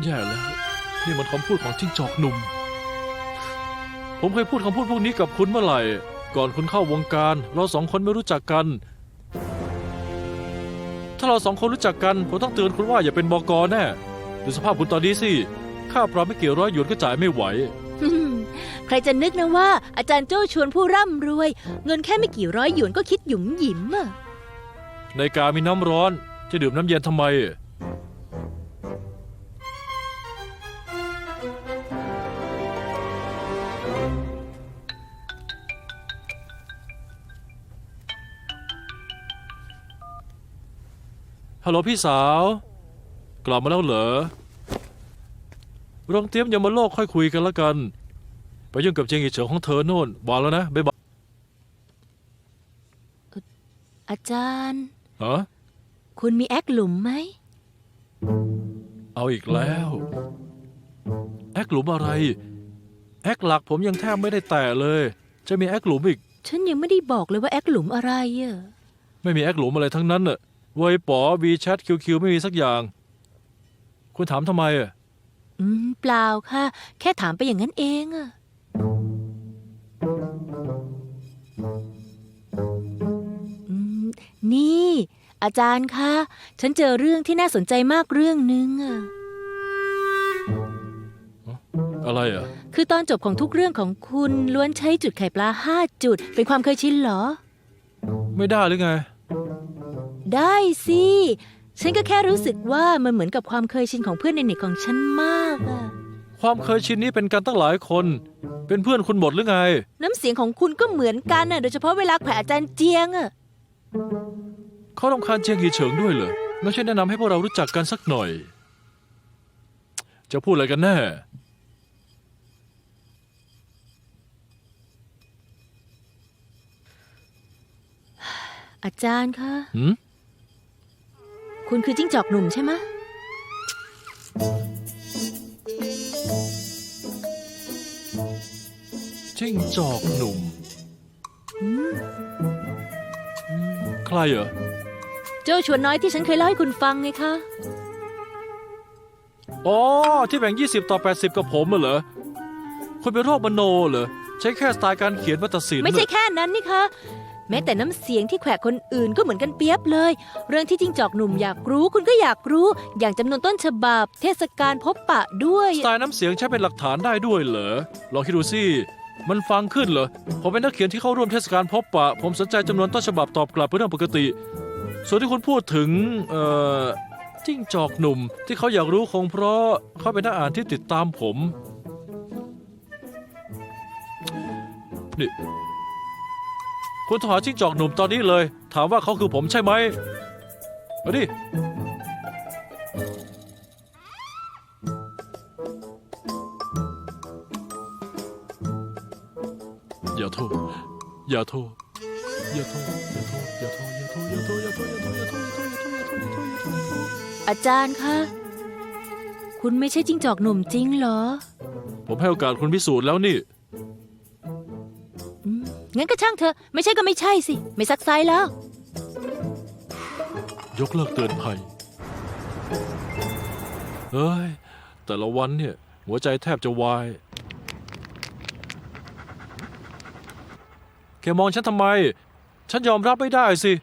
แย่แล้วนี่มันคำพูดของจิ้งจอกหนุ่มผมเคยพูดคำพูดพวกนี้กับคุณเมื่อไหร่ก่อนคุณเข้าวงการเราสองคนไม่รู้จักกันถ้าเราสองคนรู้จักกันผมต้องเตือนคุณว่าอย่าเป็นบก.แน่ดูสภาพคุณตอนนี้สิค่าปรับไม่กี่ร้อยหยวนก็จ่ายไม่ไหว ใครจะนึกนะว่าอาจารย์โจ้ชวนผู้ร่ำรวยเงินแค่ไม่กี่ร้อยหยวนก็คิดหยุมหยิมอะ ในกามีน้ำร้อนจะดื่มน้ำเย็นทำไมฮัลโหลพี่สาวกลับมาแล้วเหรอโรงเตรียมยามาโลกค่อยคุยกันแล้วกันไปยุ่งกับเจียงอีเฉิงของเธอโน่นบอกแล้วนะบ๊ายบาย อาจารย์ ฮะ คุณมีแอคหลุมไหม เอาอีกแล้วแอคหลุมอะไรแอคหลักผมยังแทบไม่ได้แตะเลยจะมีแอคหลุมอีก ฉันยังไม่ได้บอกเลยว่าแอคหลุมอะไรอะ ไม่มีแอคหลุมอะไรทั้งนั้นน่ะเวยป๋อวีแชทคิวไม่มีสักอย่างคุณถามทำไมอ่ะ เปล่าค่ะ แค่ถามไปอย่างนั้นเองอะนี่ อาจารย์คะ ฉันเจอเรื่องที่น่าสนใจมากเรื่องนึงอะ อะไรอ่ะ คือตอนจบของทุกเรื่องของคุณล้วนใช้จุดไข่ปลา5 จุดเป็นความเคยชินเหรอ ไม่ได้หรือไง ได้สิ ฉันก็แค่รู้สึกว่ามันเหมือนกับความเคยชินของเพื่อนในเน็ตของฉันมากอะ ความเคยชินนี้เป็นกันตั้งหลายคน เป็นเพื่อนคุณหมดหรือไง น้ำเสียงของคุณก็เหมือนกันน่ะโดยเฉพาะเวลาแขวะอาจารย์เจียงอะ เขารำคาญเจียงฮีเฉิงด้วยเหรองั้นช่วยแนะนำให้พวกเรารู้จักกันสักหน่อย จะพูดอะไรกันแน่ อาจารย์คะ หืม คุณคือจิ้งจอกหนุ่มใช่ไหม จิ้งจอกหนุ่ม อืม ใครเหรอ โจ้ชวนน้อยที่ฉันเคยเล่าให้คุณฟังไงคะ อ๋อที่แบ่ง20/80กับผมเหรอคุณเป็นโรคมโนเหรอใช้แค่สไตล์การเขียนมาตัดสิน ไม่ใช่แค่นั้นนี่คะแม้แต่น้ำเสียงที่แขวะคนอื่นก็เหมือนกันเปียบเลย เรื่องที่จิ้งจอกหนุ่มอยากรู้คุณก็อยากรู้ อย่างจำนวนต้นฉบับ เทศกาลพบปะด้วย สไตล์น้ำเสียงใช้เป็นหลักฐานได้ด้วยเหรอลองคิดดูสิมันฟังขึ้นเหรอผมเป็นนักเขียนที่เข้าร่วมเทศกาลพบปะผมสนใจจำนวนต้นฉบับตอบกลับเป็นเรื่องปกติ ส่วนที่คุณพูดถึงจิ้งจอกหนุ่มที่เขาอยากรู้คงเพราะเขาเป็นนักอ่านที่ติดตามผมนี่คุณโทรหาจิ้งจอกหนุ่มตอนนี้เลยถามว่าเขาคือผมใช่ไหมมาดิอย่าโทรอย่าโทรอย่าโทรอย่าโทรอย่าโทรอย่าโทรอย่าโทรอย่าโทรอย่าโทรอย่าโทรอย่าโทรอย่าโทรอย่าโทรอย่าโทรอย่าโทร อาจารย์คะ คุณไม่ใช่จิ้งจอกหนุ่มจริงเหรอ ผมให้โอกาสคุณพิสูจน์แล้วนี่ งั้นก็ช่างเถอะไม่ใช่ก็ไม่ใช่สิ ไม่ซักไซแล้ว ยกเลิกเตือนภัยเฮ้ยแต่ละวันเนี่ยหัวใจแทบจะวายแกมองฉันทำไมฉันยอมรับไม่ได้สิ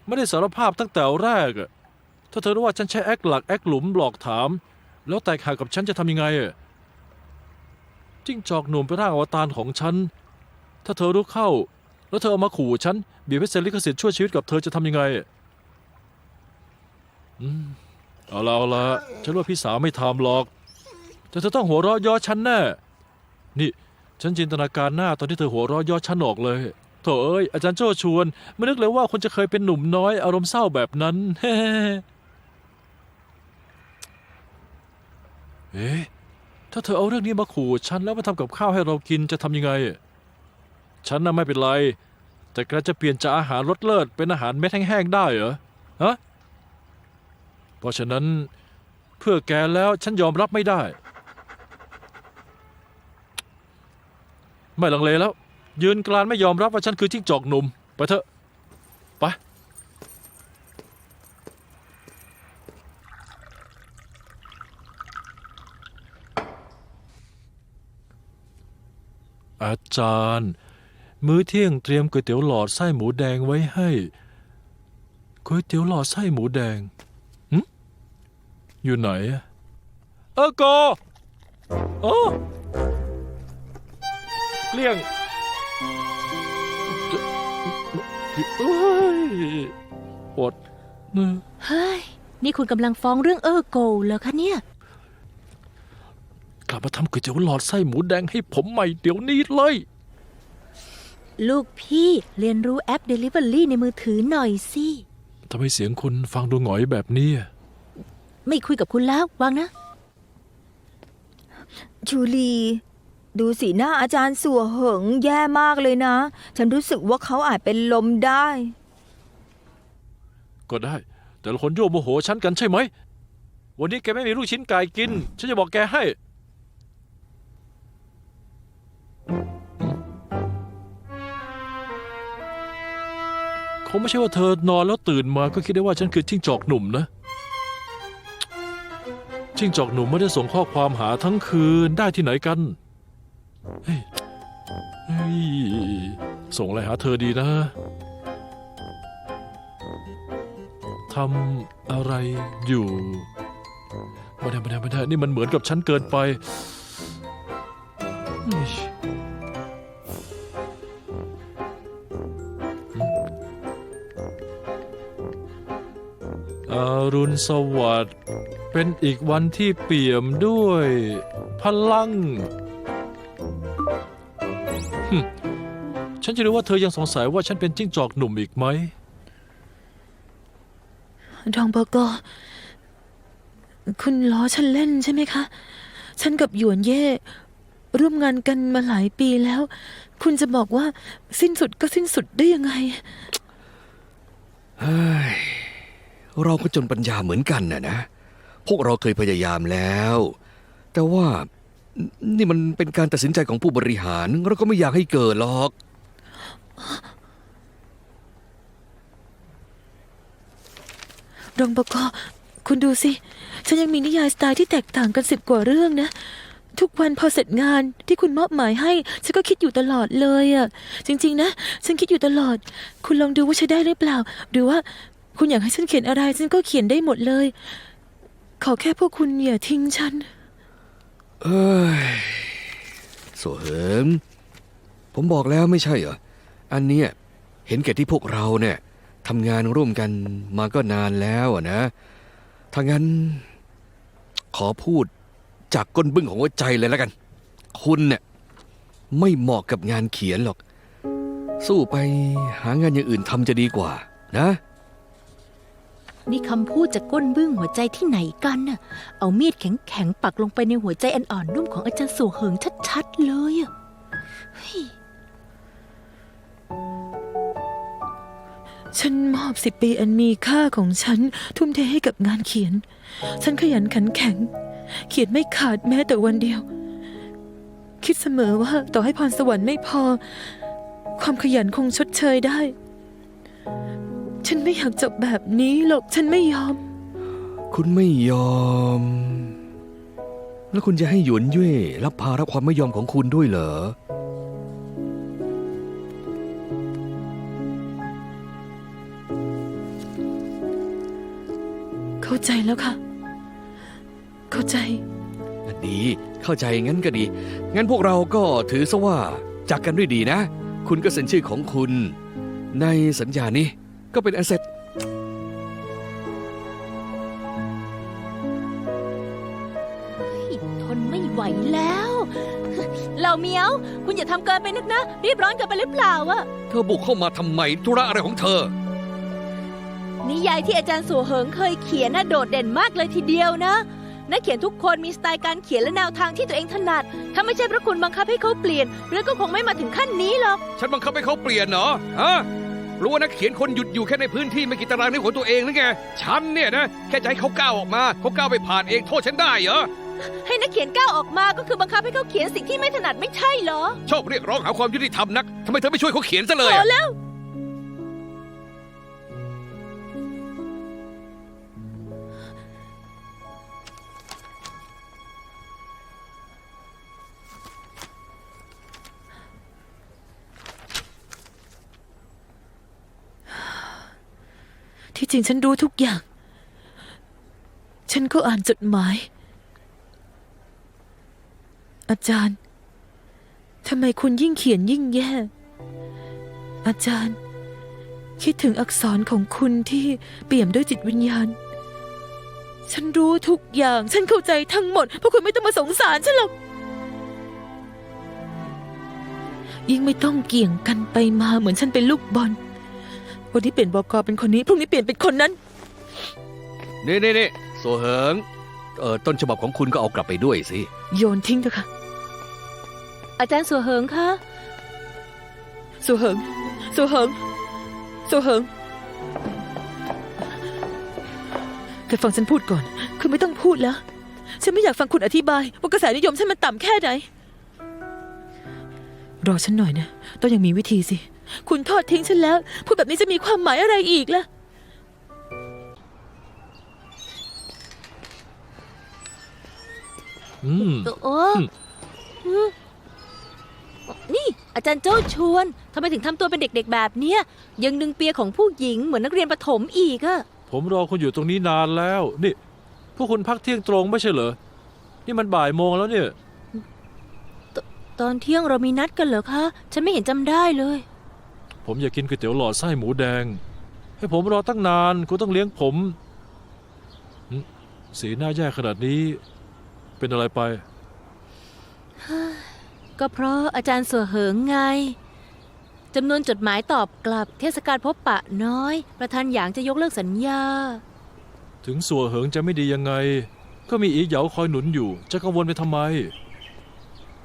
ไม่ได้สารภาพตั้งแต่แรกอะถ้าเธอรู้ว่าฉันใช้แอคหลักแอคหลุมหลอกถามแล้วแตกหักกับฉันจะทำยังไงอะจิ้งจอกหนุ่มเป็นร่างอวตารของฉันถ้าเธอรู้เข้าแล้วเธอเอามาขู่ฉันบีบให้เซ็นลิขสิทธิ์ช่วยชีวิตกับเธอจะทำยังไงเอาละฉันว่าพี่สาวไม่ทำหรอกแต่เธอต้องหัวเราะย่อฉันแน่นี่ฉันจินตนาการหน้าตอนที่เธอหัวเราะย่อฉันออกเลยโถเอ้ยอาจารย์โจ้ชวนไม่นึกเลยว่าคุณจะเคยเป็นหนุ่มน้อยอารมณ์เศร้าแบบนั้น เอ๊ะถ้าเธอเอาเรื่องนี้มาขู่ฉันแล้วมาทำกับข้าวให้เรากินจะทำยังไงฉันน่ะไม่เป็นไรแต่แกจะเปลี่ยนจากอาหารรสเลิศเป็นอาหารเม็ดแห้งๆได้เหรอฮะเพราะฉะนั้นเพื่อแกแล้วฉันยอมรับไม่ได้ไม่ลังเลแล้วยืนกรานไม่ยอมรับว่าฉันคือจิ้งจอกหนุ่มไปเถอะไป อาจารย์ มื้อเที่ยงเตรียมก๋วยเตี๋ยวหลอดไส้หมูแดงไว้ให้ก๋วยเตี๋ยวหลอดไส้หมูแดงหึอยู่ไหนอะโกโอ้เกลี้ยงเอ้ยปวด เฮ้ย นี่คุณกำลังฟ้องเรื่องโกเหรอคะเนี่ย กลับมาทำก๋วยเตี๋ยวหลอดไส้หมูแดงให้ผมใหม่เดี๋ยวนี้เลย ลูกพี่เรียนรู้แอป Delivery ในมือถือหน่อยสิ ทำไมเสียงคุณฟังดูหงอยแบบนี้อะ ไม่คุยกับคุณแล้ววางนะ ชูลี ดูสีหน้าอาจารย์สัวเหิงแย่มากเลยนะ ฉันรู้สึกว่าเขาอาจเป็นลมได้ ก็ได้ แต่ละคนยั่วโมโหฉันกันใช่ไหม วันนี้แกไม่มีลูกชิ้นไก่กิน ฉันจะบอกแกให้ คงไม่ใช่ว่าเธอนอนแล้วตื่นมาก็คิดได้ว่าฉันคือจิ้งจอกหนุ่มนะ จิ้งจอกหนุ่มไม่ได้ส่งข้อความหาทั้งคืนได้ที่ไหนกัน เฮ้ยส่งอะไรหาเธอดีนะ ทำอะไรอยู่ไม่ได้นี่มันเหมือนกับฉันเกินไปเฮ้ยอรุณสวัสดิ์เป็นอีกวันที่เปี่ยมด้วยพลังฉันจะรู้ว่าเธอยังสงสัยว่าฉันเป็นจิ้งจอกหนุ่มอีกไหม รองบกคุณล้อฉันเล่นใช่ไหมคะ ฉันกับหยวนเย่ร่วมงานกันมาหลายปีแล้ว คุณจะบอกว่าสิ้นสุดก็สิ้นสุดได้ยังไง เฮ้ยเราก็จนปัญญาเหมือนกันนะ พวกเราเคยพยายามแล้ว แต่ว่านี่มันเป็นการตัดสินใจของผู้บริหารเราก็ไม่อยากให้เกิดหรอก รองบกคุณดูสิ ฉันยังมีนิยายสไตล์ที่แตกต่างกัน10 กว่าเรื่องนะ ทุกวันพอเสร็จงานที่คุณมอบหมายให้ ฉันก็คิดอยู่ตลอดเลยอะจริงๆนะ ฉันคิดอยู่ตลอด คุณลองดูว่าใช้ได้หรือเปล่า หรือว่าคุณอยากให้ฉันเขียนอะไร ฉันก็เขียนได้หมดเลย ขอแค่พวกคุณอย่าทิ้งฉัน เอ้ยโสเหิมผมบอกแล้วไม่ใช่เหรอ อันเนี้ยเห็นแก่ที่พวกเราเนี่ยทำงานร่วมกันมาก็นานแล้วอะนะ ถ้างั้น ขอพูดจากก้นบึ้งของหัวใจเลยแล้วกัน คุณเนี่ยไม่เหมาะกับงานเขียนหรอก สู้ไปหางานอย่างอื่นทำจะดีกว่านะ นี่คำพูดจากก้นบึ้งหัวใจที่ไหนกันน่ะ เอามีดแข็งๆปักลงไปในหัวใจอันอ่อนนุ่มของอาจารย์สู่เหิงชัดๆเลยอะเฮ้ย ฉันมอบ10 ปีอันมีค่าของฉัน ทุ่มเทให้กับงานเขียน ฉันขยันขันแข็ง เขียนไม่ขาดแม้แต่วันเดียว คิดเสมอว่าต่อให้พรสวรรค์ไม่พอ ความขยันคงชดเชยได้ ฉันไม่อยากจบแบบนี้หรอก ฉันไม่ยอม คุณไม่ยอม แล้วคุณจะให้หยวนเย่รับภาระความไม่ยอมของคุณด้วยเหรอ เข้าใจแล้วค่ะ เข้าใจ ดี เข้าใจงั้นก็ดี งั้นพวกเราก็ถือซะว่าจากกันด้วยดีนะ คุณก็เซ็นชื่อของคุณ ในสัญญานี้ก็เป็นอันเสร็จ ทนไม่ไหวแล้ว เหล่าเมียว คุณอย่าทำเกินไปนักนะ รีบร้อนเกินไปหรือเปล่าอะ เธอบุกเข้ามาทำไมธุระอะไรของเธอ นิยายที่อาจารย์สู่เหิงเคยเขียนน่ะโดดเด่นมากเลยทีเดียวนะ นักเขียนทุกคนมีสไตล์การเขียนและแนวทางที่ตัวเองถนัด ถ้าไม่ใช่เพราะคุณบังคับให้เขาเปลี่ยน เรื่องก็คงไม่มาถึงขั้นนี้หรอก ฉันบังคับให้เขาเปลี่ยนเหรอ ฮะ รู้ว่านักเขียนคนหยุดอยู่แค่ในพื้นที่ไม่กี่ตารางนิ้วของตัวเองหรือไง ฉันเนี่ยนะ แค่จะให้เขาก้าวออกมา เขาก้าวไปผ่านเองโทษฉันได้เหรอ ให้นักเขียนก้าวออกมาก็คือบังคับให้เขาเขียนสิ่งที่ไม่ถนัดไม่ใช่เหรอ ชอบเรียกร้องหาความยุติธรรมนักทำไมเธอไม่ช่วยเขาเขียนซะเลย พอ อะ แล้ว ร ที่จริงฉันรู้ทุกอย่าง ฉันก็อ่านจดหมาย อาจารย์ทำไมคุณยิ่งเขียนยิ่งแย่ อาจารย์ คิดถึงอักษรของคุณที่เปี่ยมด้วยจิตวิญญาณ ฉันรู้ทุกอย่าง ฉันเข้าใจทั้งหมดเพราะคุณไม่ต้องมาสงสารฉันหรอกยิ่งไม่ต้องเกี่ยงกันไปมาเหมือนฉันเป็นลูกบอลวันนี้เปลี่ยนบก.เป็นคนนี้พรุ่งนี้เปลี่ยนเป็นคนนั้น นี่โซเหิงต้นฉบับของคุณก็เอากลับไปด้วยสิ โยนทิ้งเถอะค่ะ อาจารย์สัวเหิงคะ สุเหิงสุเหิงสุเหิงแต่ฟังฉันพูดก่อนคุณไม่ต้องพูดแล้ว ฉันไม่อยากฟังคุณอธิบายว่ากระแสนิยมฉันมันต่ำแค่ไหน รอฉันหน่อยนะต้องยังมีวิธีสิ คุณทอดทิ้งฉันแล้ว พูดแบบนี้จะมีความหมายอะไรอีกล่ะ โอ้นี่อาจารย์โจ้ชวนทำไมถึงทำตัวเป็นเด็กๆแบบเนี้ยยังดึงเปียของผู้หญิงเหมือนนักเรียนประถมอีกอะ ผมรอคุณอยู่ตรงนี้นานแล้ว นี่ พวกคุณพักเที่ยงตรงไม่ใช่เหรอ นี่มันบ่ายโมงแล้วเนี่ย ตอนเที่ยงเรามีนัดกันเหรอคะ ฉันไม่เห็นจำได้เลย ผมอยากกินก๋วยเตี๋ยวหลอดไส้หมูแดง ให้ผมรอตั้งนานคุณต้องเลี้ยงผมสีหน้าแย่ขนาดนี้ เป็นอะไรไป ก็เพราะอาจารย์สัวเหิงไงจำนวนจดหมายตอบกลับเทศกาลพบปะน้อย ประธานหยางจะยกเลิกสัญญา ถึงสัวเหิงจะไม่ดียังไง ก็มีอีเหยาคอยหนุนอยู่ จะกังวลไปทำไม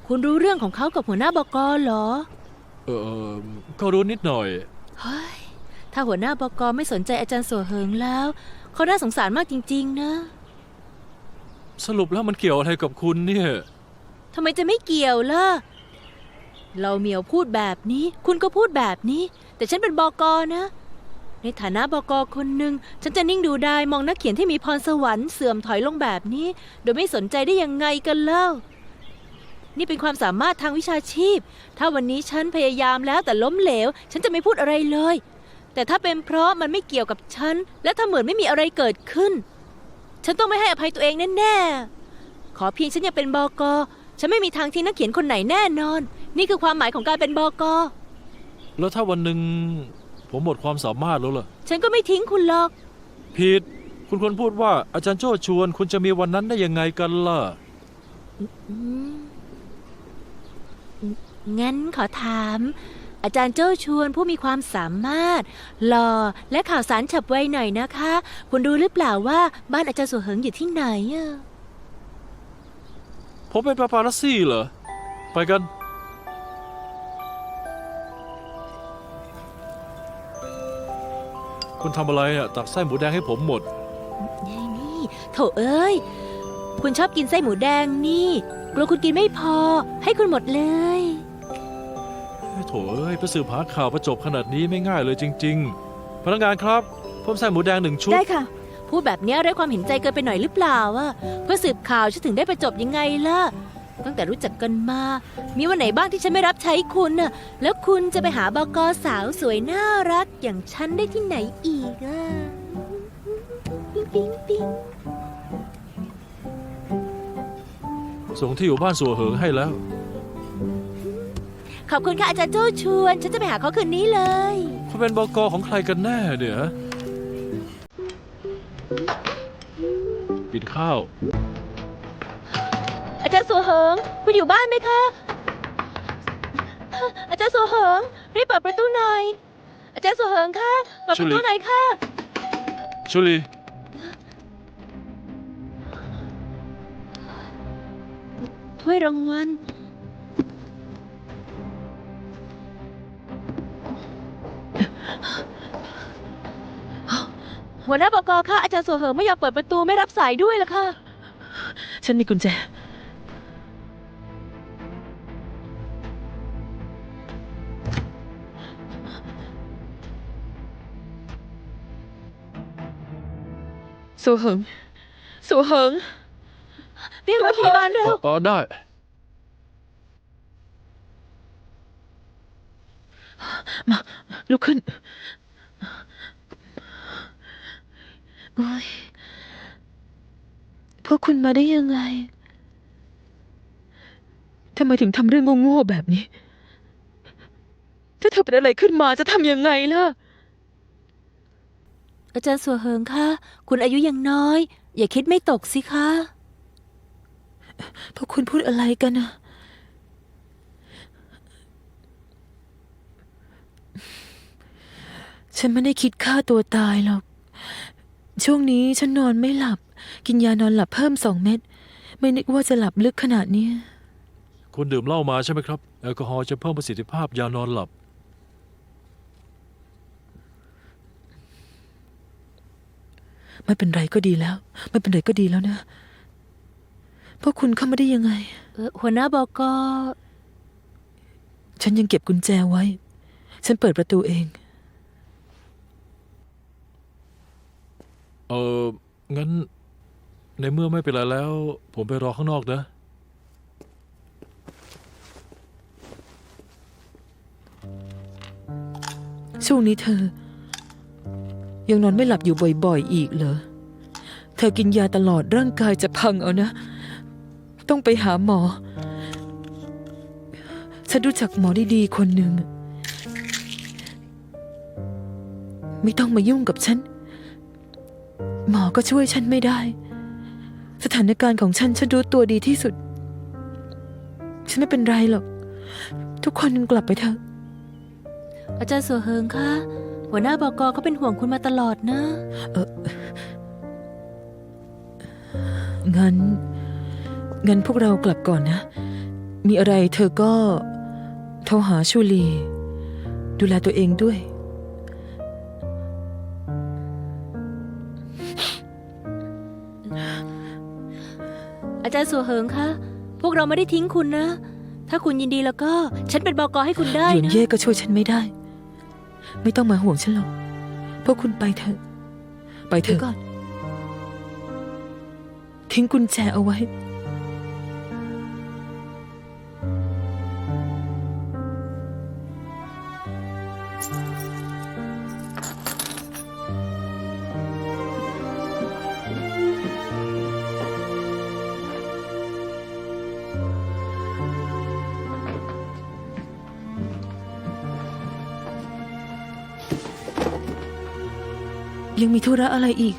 คุณรู้เรื่องของเขากับหัวหน้าบก.เหรอ เออก็รู้นิดหน่อย เฮ้ยถ้าหัวหน้าบก.ไม่สนใจอาจารย์สัวเหิงแล้ว เขาน่าสงสารมากจริงๆนะ สรุปแล้วมันเกี่ยวอะไรกับคุณเนี่ย ทำไมจะไม่เกี่ยวล่ะ เราเหมียวพูดแบบนี้ คุณก็พูดแบบนี้ แต่ฉันเป็นบก.นะ ในฐานะบก.คนหนึ่งฉันจะนิ่งดูได้มองนักเขียนที่มีพรสวรรค์เสื่อมถอยลงแบบนี้ โดยไม่สนใจได้ยังไงกันเล่า นี่เป็นความสามารถทางวิชาชีพ ถ้าวันนี้ฉันพยายามแล้วแต่ล้มเหลว ฉันจะไม่พูดอะไรเลย แต่ถ้าเป็นเพราะมันไม่เกี่ยวกับฉัน และถ้าเหมือนไม่มีอะไรเกิดขึ้น ฉันต้องไม่ให้อภัยตัวเองแน่ๆ ขอเพียงฉันยังเป็นบก.ฉันไม่มีทางทิ้งนักเขียนคนไหนแน่นอน นี่คือความหมายของการเป็นบก.แล้วถ้าวันหนึ่งผมหมดความสามารถแล้วล่ะ ฉันก็ไม่ทิ้งคุณหรอก ผิด คุณควรพูดว่าอาจารย์โจ้ชวนคุณจะมีวันนั้นได้ยังไงกันล่ะ งั้นขอถาม อาจารย์เจ้าชวนผู้มีความสามารถหล่อและข่าวสารฉับไวหน่อยนะคะ คุณรู้หรือเปล่าว่าบ้านอาจารย์สัวเหิงอยู่ที่ไหนอะ ผมเป็นปาปารัสซี่เหรอ ไปกัน คุณทำอะไรอ่ะ ตักไส้หมูแดงให้ผมหมด นี่โถเอ้ย คุณชอบกินไส้หมูแดงนี่กลัวคุณกินไม่พอ ให้คุณหมดเลย โถเอ้ยไปสืบหาข่าวประจบขนาดนี้ไม่ง่ายเลยจริง ๆ พนักงานครับเพิ่มไส้หมูแดง1 ชุด ได้ค่ะ พูดแบบนี้ไร้ความเห็นใจเกินไปหน่อยหรือเปล่าอะเพื่อสืบข่าวฉันถึงได้ประจบยังไงล่ะ ตั้งแต่รู้จักกันมา มีวันไหนบ้างที่ฉันไม่รับใช้คุณน่ะ แล้วคุณจะไปหาบก.สาวสวยน่ารักอย่างฉันได้ที่ไหนอีกอะปิ๊งปิ๊งปิ๊ง ส่งที่อยู่บ้านสัวเหิงให้แล้ว ขอบคุณค่ะอาจารย์โจ้ชวน ฉันจะไปหาเขาคืนนี้เลย คุณเป็นบก.ของใครกันแน่เนี่ยฮะกินข้าว อาจารย์สัวเหิงคุณอยู่บ้านไหมคะ อาจารย์สัวเหิงรีบเปิดประตูหน่อย อาจารย์สัวเหิงคะเปิดประตูหน่อยค่ะ ชุลี ถ้วยรางวัลหัวหน้าบก.ค่ะอาจารย์สัวเหิงไม่ยอมเปิดประตูไม่รับสายด้วยล่ะค่ะ ฉันมีกุญแจ สุเหิงสุเหิง เรียกรถพยาบาลเร็ว อ๋อได้ มาลุกขึ้น โอ๊ยพวกคุณมาได้ยังไง ทำไมถึงทำเรื่องโง่ๆแบบนี้ ถ้าเธอเป็นอะไรขึ้นมาจะทำยังไงล่ะ อาจารย์สัวเหิงคะ คุณอายุยังน้อย อย่าคิดไม่ตกสิคะ พวกคุณพูดอะไรกันนะฉันไม่ได้คิดฆ่าตัวตายหรอก ช่วงนี้ฉันนอนไม่หลับ กินยานอนหลับเพิ่ม2 เม็ด ไม่นึกว่าจะหลับลึกขนาดนี้ คุณดื่มเหล้ามาใช่ไหมครับ แอลกอฮอล์จะเพิ่มประสิทธิภาพยานอนหลับ ไม่เป็นไรก็ดีแล้ว ไม่เป็นไรก็ดีแล้วนะ พวกคุณเข้ามาได้ยังไง หัวหน้าบก ฉันยังเก็บกุญแจไว้ ฉันเปิดประตูเอง งั้น ในเมื่อไม่เป็นไรแล้ว ผมไปรอข้างนอกนะ ช่วงนี้เธอ ยังนอนไม่หลับอยู่บ่อยๆอีกเหรอ เธอกินยาตลอดร่างกายจะพังเอานะ ต้องไปหาหมอ ฉันรู้จักหมอดีๆคนหนึ่ง ไม่ต้องมายุ่งกับฉัน หมอก็ช่วยฉันไม่ได้ สถานการณ์ของฉันรู้ตัวดีที่สุด ฉันไม่เป็นไรหรอก ทุกคนกลับไปเถอะ อาจารย์สัวเหิงคะ หัวหน้าบกเขาเป็นห่วงคุณมาตลอดนะ งั้นพวกเรากลับก่อนนะ มีอะไรเธอก็โทรหาชูลี ดูแลตัวเองด้วย อาจารย์สัวเหิงคะ พวกเราไม่ได้ทิ้งคุณนะ ถ้าคุณยินดีแล้วก็ ฉันเป็นบกให้คุณได้ หยวน นะ เย่ก็ช่วยฉันไม่ได้ ไม่ต้องมาห่วงฉันหรอก พวกคุณไปเถอะ ไปเถ เดี๋ยว อะ ก่อน ทิ้งกุญแจเอาไว้ ยังมีธุระอะไรอีก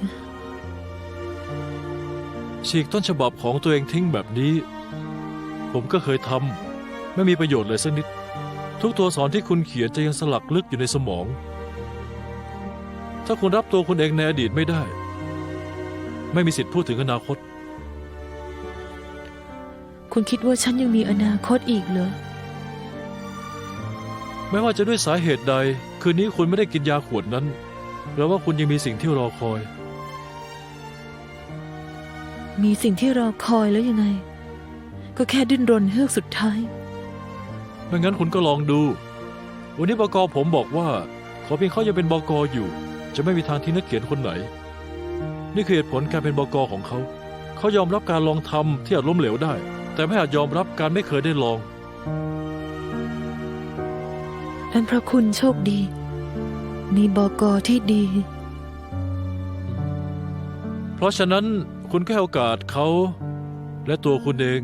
ฉีกต้นฉบับของตัวเองทิ้งแบบนี้ ผมก็เคยทำไม่มีประโยชน์เลยสักนิด ทุกตัวอักษรที่คุณเขียนจะยังสลักลึกอยู่ในสมอง ถ้าคุณรับตัวคุณเองในอดีตไม่ได้ ไม่มีสิทธิ์พูดถึงอนาคต คุณคิดว่าฉันยังมีอนาคตอีกเหรอ ไม่ว่าจะด้วยสาเหตุใด คืนนี้คุณไม่ได้กินยาขวดนั้นแปลว่าคุณยังมีสิ่งที่รอคอย มีสิ่งที่รอคอยแล้วยังไง ก็แค่ดิ้นรนเฮือกสุดท้าย ไม่งั้นคุณก็ลองดู วันนี้บก.ผมบอกว่าขอเพียงเขายังเป็นบก.อยู่ จะไม่มีทางทิ้งนักเขียนคนไหน นี่คือเหตุผลการเป็นบก.ของเขา เขายอมรับการลองทำที่อาจล้มเหลวได้ แต่ไม่อาจยอมรับการไม่เคยได้ลอง นั่นเพราะคุณโชคดี มีบก.ที่ดี เพราะฉะนั้นคุณก็ให้โอกาสเขาและตัวคุณเอง